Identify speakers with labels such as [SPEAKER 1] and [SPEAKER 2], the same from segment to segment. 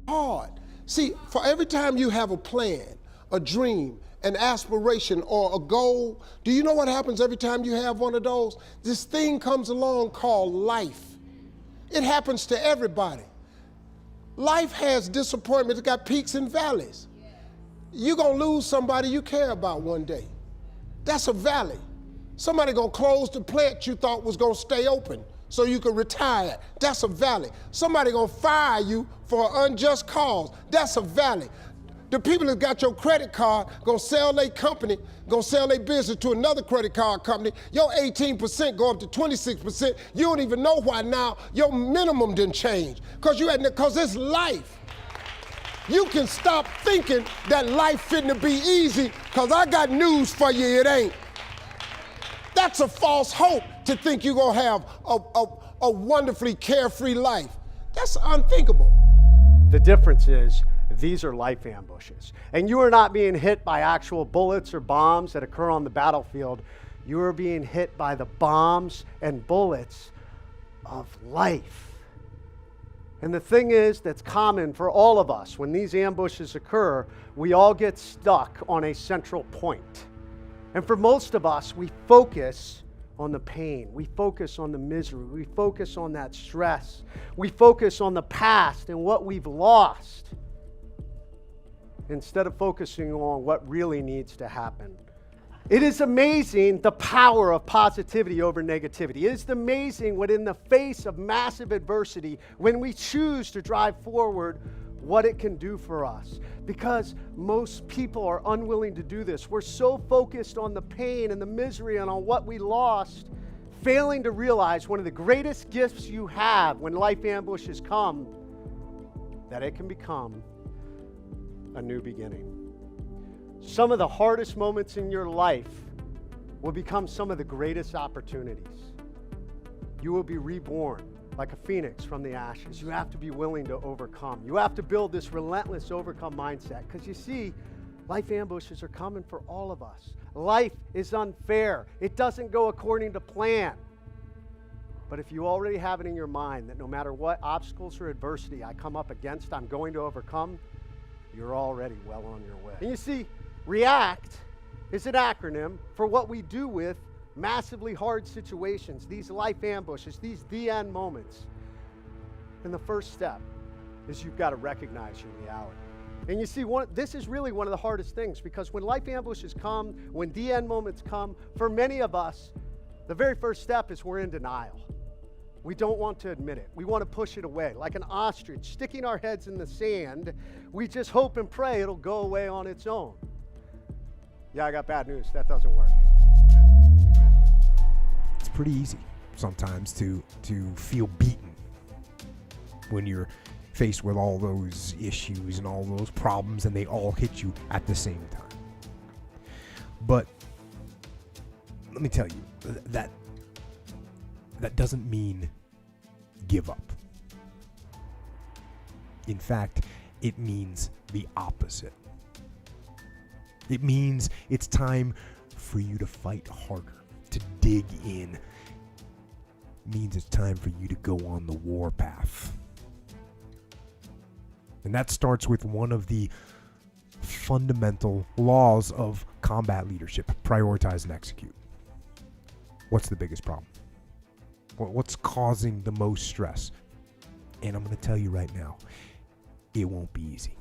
[SPEAKER 1] hard. See, for every time you have a plan, a dream, an aspiration, or a goal, do you know what happens every time you have one of those? This thing comes along called life. It happens to everybody. Life has disappointments. It's got peaks and valleys. You're going to lose somebody you care about one day. That's a valley. Somebody going to close the plant you thought was going to stay open so you could retire. That's a valley. Somebody going to fire you for an unjust cause. That's a valley. The people that got your credit card going to sell their company, going to sell their business to another credit card company. Your 18% go up to 26%. You don't even know why now your minimum didn't change. Because it's life. You can stop thinking that life fitting to be easy, because I got news for you, it ain't. That's a false hope to think you're going to have a wonderfully carefree life. That's unthinkable.
[SPEAKER 2] The difference is, these are life ambushes. And you are not being hit by actual bullets or bombs that occur on the battlefield. You are being hit by the bombs and bullets of life. And the thing is that's common for all of us, when these ambushes occur, we all get stuck on a central point. And for most of us, we focus on the pain. We focus on the misery. We focus on that stress. We focus on the past and what we've lost, instead of focusing on what really needs to happen. It is amazing the power of positivity over negativity. It is amazing what, in the face of massive adversity, when we choose to drive forward, what it can do for us. Because most people are unwilling to do this. We're so focused on the pain and the misery and on what we lost, failing to realize one of the greatest gifts you have when life ambushes come, that it can become a new beginning. Some of the hardest moments in your life will become some of the greatest opportunities. You will be reborn like a phoenix from the ashes. You have to be willing to overcome. You have to build this relentless overcome mindset, because you see, life ambushes are coming for all of us. Life is unfair. It doesn't go according to plan. But if you already have it in your mind that no matter what obstacles or adversity I come up against, I'm going to overcome, you're already well on your way. And you see, REACT is an acronym for what we do with massively hard situations, these life ambushes, these the end moments. And the first step is you've got to recognize your reality. And you see, this is really one of the hardest things, because when life ambushes come, when the end moments come, for many of us, the very first step is we're in denial. We don't want to admit it. We want to push it away. Like an ostrich sticking our heads in the sand, we just hope and pray it'll go away on its own. Yeah, I got bad news. That doesn't work.
[SPEAKER 3] It's pretty easy sometimes to feel beaten when you're faced with all those issues and all those problems, and they all hit you at the same time. But let me tell you, that doesn't mean give up. In fact, it means the opposite. It means it's time for you to fight harder, to dig in. It means it's time for you to go on the war path. And that starts with one of the fundamental laws of combat leadership: prioritize and execute. What's the biggest problem? What's causing the most stress? And I'm going to tell you right now, it won't be easy.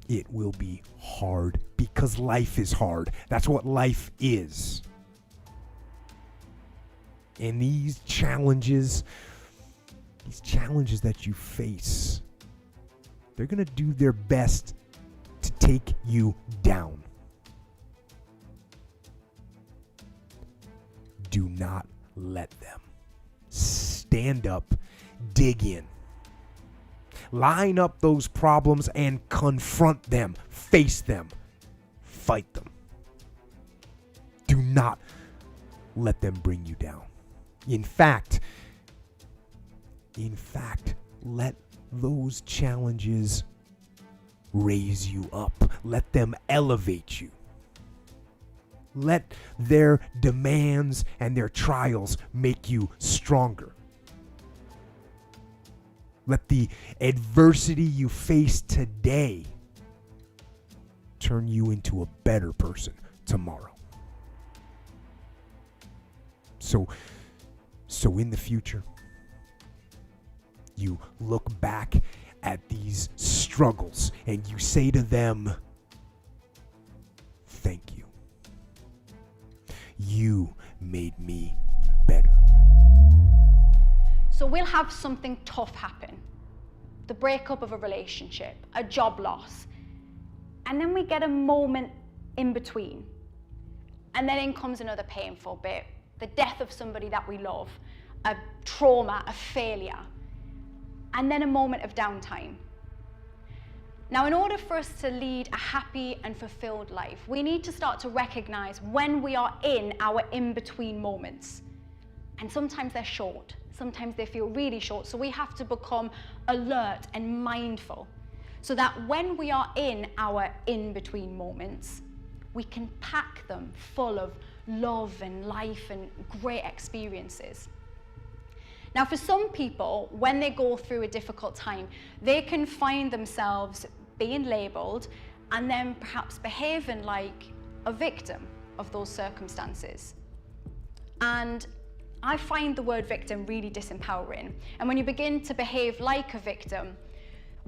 [SPEAKER 3] It will be hard, because life is hard. That's what life is. And these challenges that you face, they're going to do their best to take you down. Do not let them. Stand up, dig in. Line up those problems and confront them. Face them. Fight them. Do not let them bring you down. In fact, let those challenges raise you up. Let them elevate you. Let their demands and their trials make you stronger. Let the adversity you face today turn you into a better person tomorrow. So in the future, you look back at these struggles and you say to them, thank you. You made me better.
[SPEAKER 4] So we'll have something tough happen. The breakup of a relationship, a job loss. And then we get a moment in between. And then in comes another painful bit. The death of somebody that we love, a trauma, a failure. And then a moment of downtime. Now, in order for us to lead a happy and fulfilled life, we need to start to recognize when we are in our in-between moments. And sometimes they're short. Sometimes they feel really short. So we have to become alert and mindful so that when we are in our in-between moments, we can pack them full of love and life and great experiences. Now, for some people, when they go through a difficult time, they can find themselves being labeled and then perhaps behaving like a victim of those circumstances. And I find the word victim really disempowering. And when you begin to behave like a victim,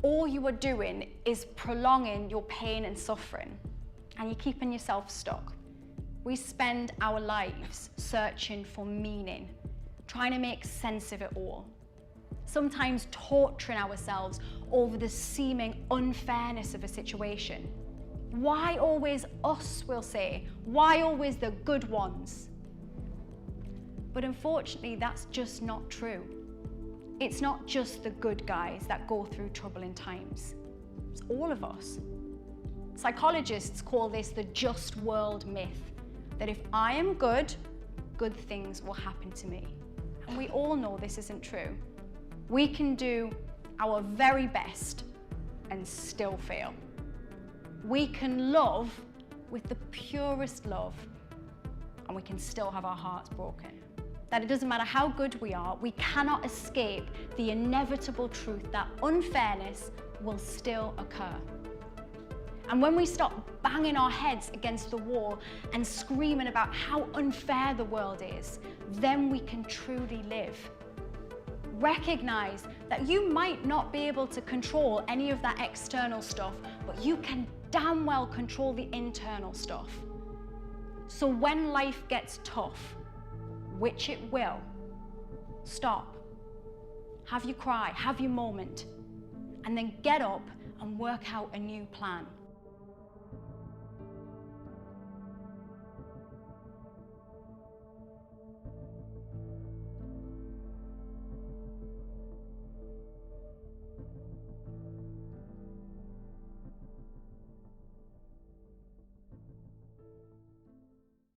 [SPEAKER 4] all you are doing is prolonging your pain and suffering, and you're keeping yourself stuck. We spend our lives searching for meaning, trying to make sense of it all. Sometimes torturing ourselves over the seeming unfairness of a situation. Why always us, we'll say? Why always the good ones? But unfortunately, that's just not true. It's not just the good guys that go through troubling times. It's all of us. Psychologists call this the just world myth, that if I am good, good things will happen to me. And we all know this isn't true. We can do our very best and still fail. We can love with the purest love, and we can still have our hearts broken. That it doesn't matter how good we are, we cannot escape the inevitable truth that unfairness will still occur. And when we stop banging our heads against the wall and screaming about how unfair the world is, then we can truly live. Recognize that you might not be able to control any of that external stuff, but you can damn well control the internal stuff. So when life gets tough, which it will, stop. Have your cry, have your moment, and then get up and work out a new plan.